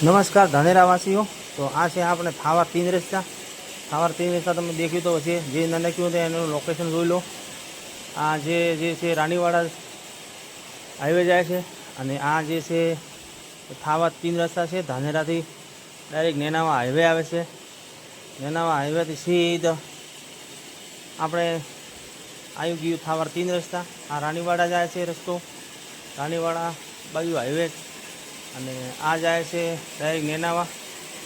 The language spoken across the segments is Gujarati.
નમસ્કાર ધાનેરાવાસીઓ। તો આ છે આપણે થાવર 3 રસ્તા। થાવર 3 રસ્તા તમે દેખ્યું તો હશે, જે નાખ્યું એનું લોકેશન જોઈ લો। આ જે છે રાણીવાડા હાઈવે જાય છે, અને આ જે છે થાવર 3 રસ્તા છે। ધાનેરાથી ડાયરેક્ટ નેનાવા હાઈવે આવે છે। નેનાવા હાઈવેથી સીધા આપણે આવી ગયું થાવર 3 રસ્તા। આ રાણીવાડા જાય છે રસ્તો, રાણીવાડા બાજુ હાઈવે, અને આ જાય છે ડાયરેક્ટ નેનાવા।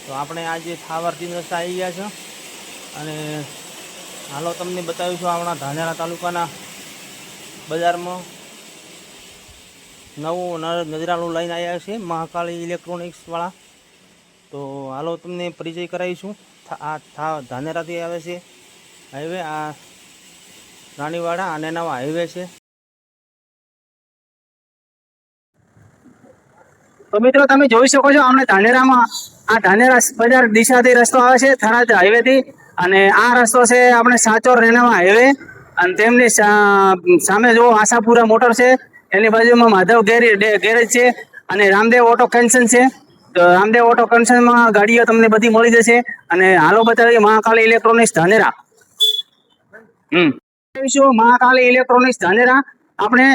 તો આપણે આજે થાવર 3 રસ્તા આવી ગયા છે, અને હાલો તમને બતાવીશું આપણા ધાનેરા તાલુકાના બજારમાં નવું નજરાનું લઈને આવ્યા છે મહાકાળી ઇલેક્ટ્રોનિક્સવાળા। તો હાલો તમને પરિચય કરાવીશું। આ ધાનેરાથી આવે છે હાઈવે, આ રાણીવાડા આ નેનાવા હાઈવે છે। તો મિત્રો તમે જોઈ શકો છો, આપણે ધાનેરામાં આ ધાનેરા બજાર દિશાથી રસ્તો આવે છે થરાદ હાઈવે થી, અને આ રસ્તો છે આપણે સાચોર નેનાવા હાઈવે। અને તેમની સામે જો આશાપુરા મોટર છે, એની બાજુમાં માધવ ગેરેજ છે, અને રામદેવ ઓટો કેન્સન છે। તો રામદેવ ઓટો કેન્સનમાં ગાડીઓ તમને બધી મળી જશે। અને હાલો બતાવીએ મહાકાળી ઇલેક્ટ્રોનિક્સ ધાનેરા। મહાકાળી ઇલેક્ટ્રોનિક્સ ધાનેરા આપણે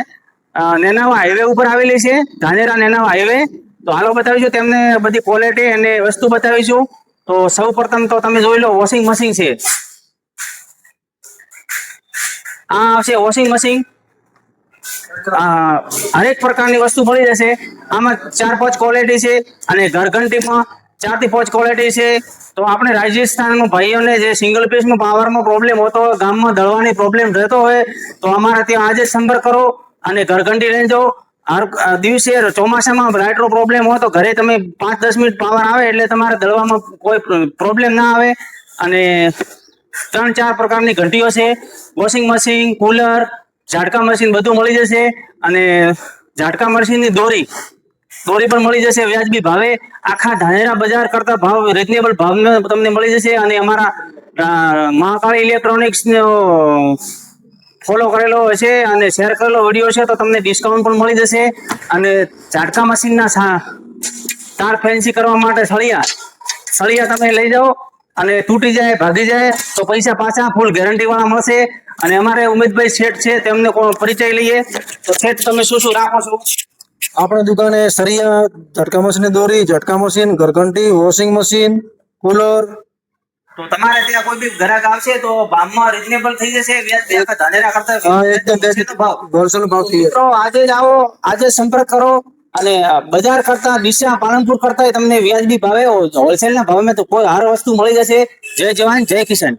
નેનાવા હાઈવે ઉપર આવેલી છે, ધાનેરા નેનાવા હાઈવે। તો હાલો બતાવીશું તેમને બધી ક્વોલિટી અને વસ્તુ બતાવીશું। તો સૌ પ્રથમ તો તમે જોઈ લો, વોશિંગ મશીન છે। આ આવશે વોશિંગ મશીન, હરેક પ્રકારની વસ્તુ મળી જશે। આમાં 4-5 ક્વોલિટી છે, અને ઘરઘંટીમાં 4 થી 5 ક્વોલિટી છે। તો આપણે રાજસ્થાનમાં ભાઈઓને જે સિંગલ પીસમાં પાવરમાં પ્રોબ્લેમ હોતો હોય, ગામમાં દળવાની પ્રોબ્લેમ રહેતો હોય, તો અમારા ત્યાં આજે સંપર્ક કરો અને ઘરઘંટી લઈ જાઓ। દિવસે ચોમાસામાં લાઇટનો પ્રોબ્લેમ હોય તો ઘરે તમે 5-10 મિનિટ પાવર આવે એટલે તમારે દળવામાં કોઈ પ્રોબ્લેમ ના આવે। અને 3-4 પ્રકારની ઘંટીઓ છે, વોશિંગ મશીન, કુલર, ઝાટકા મશીન બધું મળી જશે। અને ઝાટકા મશીનની દોરી પણ મળી જશે વ્યાજબી ભાવે। આખા ધાનેરા બજાર કરતા ભાવ રીઝનેબલ ભાવમાં તમને મળી જશે। અને અમારા મહાકાળી ઇલેક્ટ્રોનિક્સ ફોલો કરેલો હશે અને શેર કરેલો વિડીયો છે, તો તમને ડિસ્કાઉન્ટ પણ મળી જશે। અને ઝાટકા મશીનના તાર ફેન્સી કરવા માટે સળિયા તમે લઈ જાઓ, અને તૂટી જાય, ભાગી જાય તો પૈસા પાછા ફૂલ ગેરંટી વાળા મળશે। અને અમારે ઉમેદભાઈ શેઠ છે, તેમને પરિચય લઈએ। તો શેઠ, તમે શું રાખો છો? આપણે દુકાને સરિયા, ઝટકા મશીન દોરી, ઝટકા મશીન, ઘરઘંટી, વોશિંગ મશીન, કુલર। તો તમારે ત્યાં કોઈ બી ગ્રાહક આવશે તો ભાવમાં રીઝનેબલ થઈ જશે, વ્યાજબી આખા ધાનેરા કરતા હોલસેલ ભાવ થઈ જશે। તો આજે જ આવો, આજે સંપર્ક કરો। અને બજાર કરતા, ડીસા પાલનપુર કરતા તમને વ્યાજબી ભાવે હોલસેલ ના ભાવમાં તો કોઈ હાર વસ્તુ મળી જશે। જય જવાન, જય કિસાન।